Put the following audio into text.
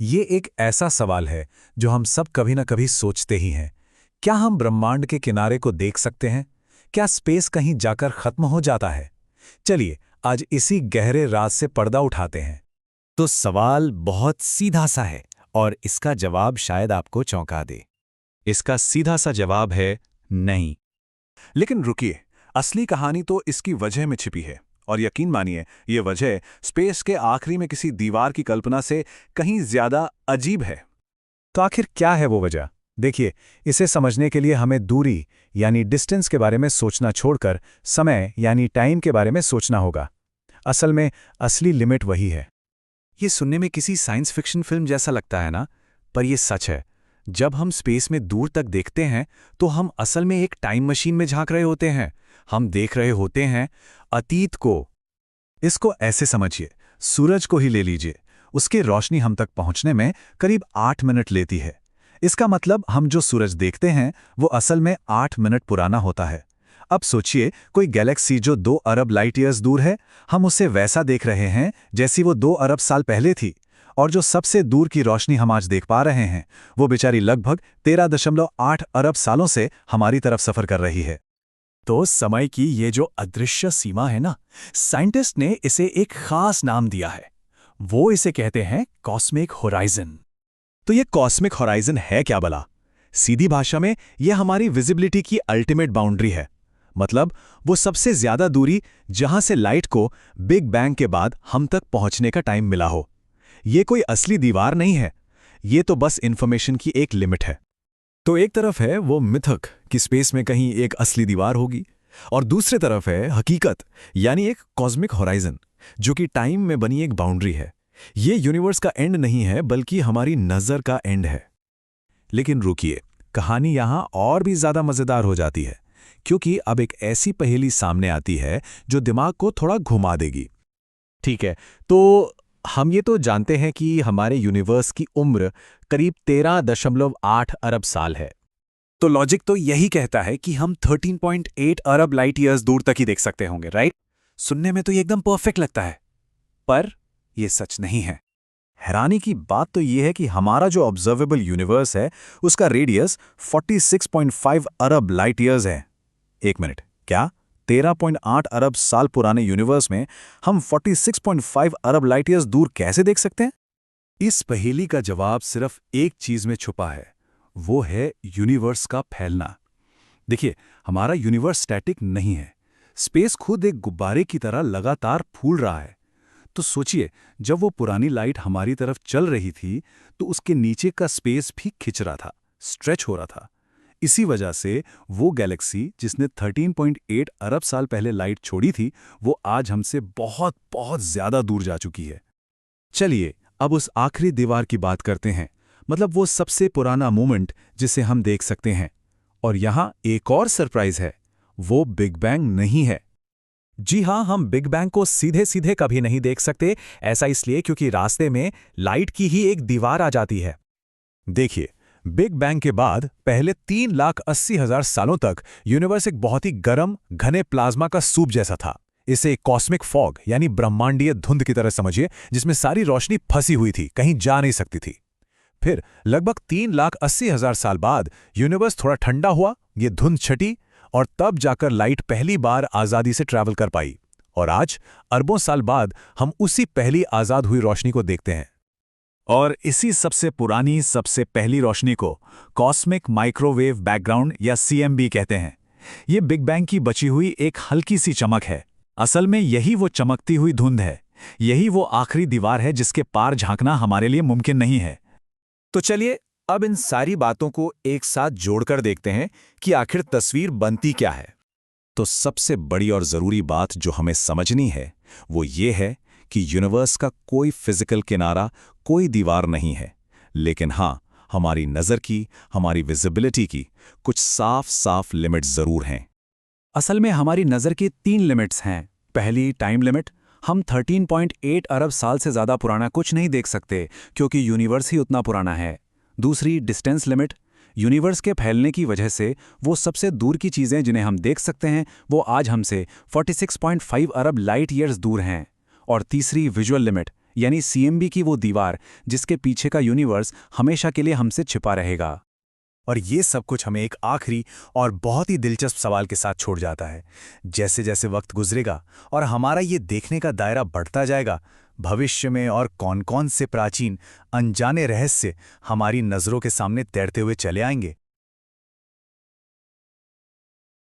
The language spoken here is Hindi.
ये एक ऐसा सवाल है जो हम सब कभी ना कभी सोचते ही हैं। क्या हम ब्रह्मांड के किनारे को देख सकते हैं? क्या स्पेस कहीं जाकर खत्म हो जाता है? चलिए आज इसी गहरे राज से पर्दा उठाते हैं। तो सवाल बहुत सीधा सा है और इसका जवाब शायद आपको चौंका दे। इसका सीधा सा जवाब है नहीं। लेकिन रुकिए, असली कहानी तो इसकी वजह में छिपी है। और यकीन मानिए, ये वजह स्पेस के आखिरी में किसी दीवार की कल्पना से कहीं ज्यादा अजीब है। तो आखिर क्या है वो वजह? देखिए, इसे समझने के लिए हमें दूरी यानी डिस्टेंस के बारे में सोचना छोड़कर समय यानी टाइम के बारे में सोचना होगा। असल में असली लिमिट वही है। ये सुनने में किसी साइंस फिक्शन फिल्म जैसा लगता है ना, पर ये सच है। जब हम स्पेस में दूर तक देखते हैं तो हम असल में एक टाइम मशीन में झांक रहे होते हैं। हम देख रहे होते हैं अतीत को। इसको ऐसे समझिए, सूरज को ही ले लीजिए। उसकी रोशनी हम तक पहुंचने में करीब 8 मिनट लेती है। इसका मतलब हम जो सूरज देखते हैं वो असल में 8 मिनट पुराना होता है। अब सोचिए, कोई गैलेक्सी जो 2 अरब लाइट ईयर्स दूर है, हम उसे वैसा देख रहे हैं जैसी वो 2 अरब साल पहले थी। और जो सबसे दूर की रोशनी हम आज देख पा रहे हैं, वो बेचारी लगभग 13.8 अरब सालों से हमारी तरफ सफर कर रही है। तो समय की ये जो अदृश्य सीमा है ना, साइंटिस्ट ने इसे एक खास नाम दिया है। वो इसे कहते हैं कॉस्मिक होराइजन। तो ये कॉस्मिक होराइजन है क्या भला? सीधी भाषा में यह हमारी विजिबिलिटी की अल्टीमेट बाउंड्री है। मतलब वो सबसे ज्यादा दूरी जहां से लाइट को बिग बैंग के बाद हम तक पहुंचने का टाइम मिला हो। ये कोई असली दीवार नहीं है, ये तो बस इंफॉर्मेशन की एक लिमिट है। तो एक तरफ है वो मिथक कि स्पेस में कहीं एक असली दीवार होगी, और दूसरी तरफ है हकीकत यानी एक कॉस्मिक होराइजन जो कि टाइम में बनी एक बाउंड्री है। ये यूनिवर्स का एंड नहीं है, बल्कि हमारी नज़र का एंड है। लेकिन रुकिए, कहानी यहां और भी ज्यादा मजेदार हो जाती है, क्योंकि अब एक ऐसी पहेली सामने आती है जो दिमाग को थोड़ा घुमा देगी। ठीक है, तो हम ये तो जानते हैं कि हमारे यूनिवर्स की उम्र करीब 13.8 अरब साल है। तो लॉजिक तो यही कहता है कि हम 13.8 अरब लाइट ईयर्स दूर तक ही देख सकते होंगे, राइट? सुनने में तो ये एकदम परफेक्ट लगता है, पर ये सच नहीं है। हैरानी की बात तो ये है कि हमारा जो ऑब्जर्वेबल यूनिवर्स है, उसका रेडियस 46.5 अरब लाइट ईयर्स है। एक मिनट, क्या 13.8 अरब साल पुराने यूनिवर्स में हम 46.5 अरब लाइट ईयर्स दूर कैसे देख सकते हैं? इस पहेली का जवाब सिर्फ एक चीज में छुपा है, वो है यूनिवर्स का फैलना। देखिए, हमारा यूनिवर्स स्टैटिक नहीं है। स्पेस खुद एक गुब्बारे की तरह लगातार फूल रहा है। तो सोचिए, जब वो पुरानी लाइट हमारी तरफ चल रही थी तो उसके नीचे का स्पेस भी खिंच रहा था, स्ट्रेच हो रहा था। इसी वजह से वो गैलेक्सी जिसने 13.8 अरब साल पहले लाइट छोड़ी थी, वो आज हमसे बहुत बहुत ज्यादा दूर जा चुकी है। चलिए अब उस आखिरी दीवार की बात करते हैं, मतलब वो सबसे पुराना मोमेंट जिसे हम देख सकते हैं। और यहां एक और सरप्राइज है, वो बिग बैंग नहीं है। जी हां, हम बिग बैंग को सीधे सीधे कभी नहीं देख सकते। ऐसा इसलिए क्योंकि रास्ते में लाइट की ही एक दीवार आ जाती है। देखिए, बिग बैंग के बाद पहले 3,80,000 सालों तक यूनिवर्स एक बहुत ही गर्म घने प्लाज्मा का सूप जैसा था। इसे एक कॉस्मिक फॉग यानी ब्रह्मांडीय धुंध की तरह समझिए, जिसमें सारी रोशनी फंसी हुई थी, कहीं जा नहीं सकती थी। फिर लगभग 3,80,000 साल बाद यूनिवर्स थोड़ा ठंडा हुआ, ये धुंध छटी, और तब जाकर लाइट पहली बार आज़ादी से ट्रैवल कर पाई। और आज अरबों साल बाद हम उसी पहली आज़ाद हुई रोशनी को देखते हैं। और इसी सबसे पुरानी सबसे पहली रोशनी को कॉस्मिक माइक्रोवेव बैकग्राउंड या CMB कहते हैं। ये बिग बैंग की बची हुई एक हल्की सी चमक है। असल में यही वो चमकती हुई धुंध है, यही वो आखिरी दीवार है जिसके पार झांकना हमारे लिए मुमकिन नहीं है। तो चलिए अब इन सारी बातों को एक साथ जोड़कर देखते हैं कि आखिर तस्वीर बनती क्या है। तो सबसे बड़ी और जरूरी बात जो हमें समझनी है वो ये है कि यूनिवर्स का कोई फिजिकल किनारा, कोई दीवार नहीं है। लेकिन हाँ, हमारी नज़र की, हमारी विजिबिलिटी की कुछ साफ साफ लिमिट्स जरूर हैं। असल में हमारी नज़र की 3 लिमिट्स हैं। पहली टाइम लिमिट, हम 13.8 अरब साल से ज़्यादा पुराना कुछ नहीं देख सकते क्योंकि यूनिवर्स ही उतना पुराना है। दूसरी डिस्टेंस लिमिट, यूनिवर्स के फैलने की वजह से वो सबसे दूर की चीज़ें जिन्हें हम देख सकते हैं वो आज हमसे 46.5 अरब लाइट ईयर्स दूर हैं। और तीसरी विजुअल लिमिट यानी सीएमबी की वो दीवार जिसके पीछे का यूनिवर्स हमेशा के लिए हमसे छिपा रहेगा। और ये सब कुछ हमें एक आखिरी और बहुत ही दिलचस्प सवाल के साथ छोड़ जाता है। जैसे जैसे वक्त गुजरेगा और हमारा ये देखने का दायरा बढ़ता जाएगा, भविष्य में और कौन-कौन से प्राचीन अनजाने रहस्य हमारी नज़रों के सामने तैरते हुए चले आएंगे।